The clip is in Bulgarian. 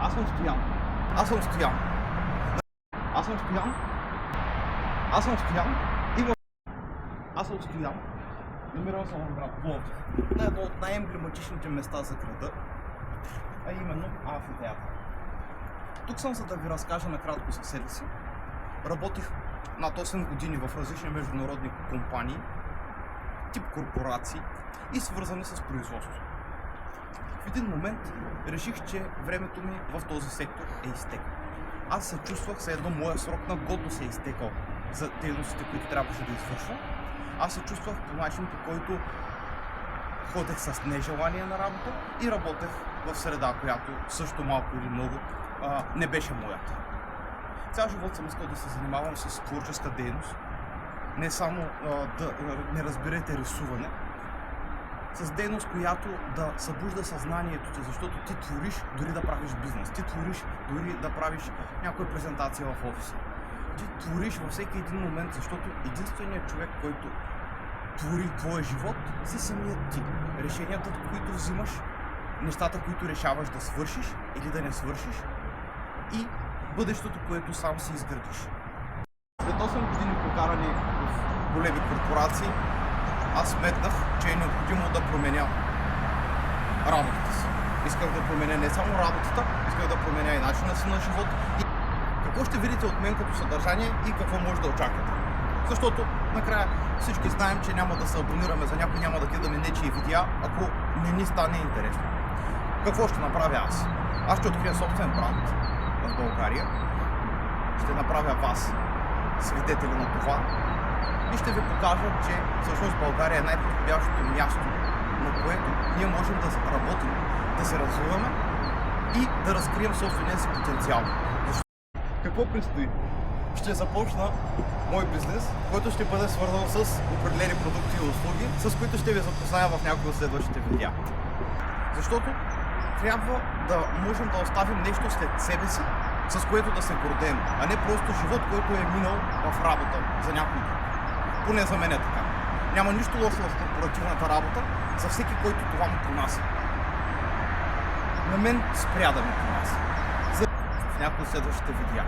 Аз съм Стоян. Аз съм Стоян. Аз съм Стоян. Аз съм Стоян. Аз съм Стоян. Намирам се в град Пловдив, на едно от най-емблематичните места за града, а именно амфитеатър. Тук съм, за да ви разкажа накратко за себе си. Работих над 8 години в различни международни компании, тип корпорации и свързани с производство. В един момент реших, че времето ми в този сектор е изтекло. Аз се чувствах, все едно моя срок на годност е изтекал за дейностите, които трябваше да извършвам. Аз се чувствах по начин, по който ходех с нежелание на работа и работех в среда, която също малко или много не беше моята. Цял живот съм искал да се занимавам с творческа дейност, не само да не разберете рисуване, с дейност, която да събужда съзнанието ти, защото ти твориш дори да правиш бизнес, ти твориш дори да правиш някоя презентация в офиса. Ти твориш във всеки един момент, защото единственият човек, който твори твоя живот, си самият ти. Решенията, които взимаш, нещата, които решаваш да свършиш или да не свършиш и бъдещето, което сам си изградиш. След 8 години прокарани в големи корпорации, аз сметнах, че е необходимо да променя работата си. Исках да променя не само работата, исках да променя и начина си на живот. И какво ще видите от мен като съдържание и какво може да очаквате. Защото накрая всички знаем, че няма да се абонираме за някой, няма да гледаме нечии видеа, ако не ни стане интересно. Какво ще направя аз? Аз ще открия собствен бранд в България, ще направя вас свидетели на това и ще ви покажа, че всъщност България е най-подходящото място, на което ние можем да работим, да се развиваме и да разкрием собствения си потенциал. Какво предстои? Ще започна мой бизнес, който ще бъде свързан с определени продукти и услуги, с които ще ви запозная в някои от следващите видеа. Защото трябва да можем да оставим нещо след себе си, с което да се гордеем, а не просто живот, който е минал в работа за някой друг. Поне за мен е така. Няма нищо лошо в корпоративната работа за всеки, който това му понася. На мен спря да ми понася. В някои от следващите видеа.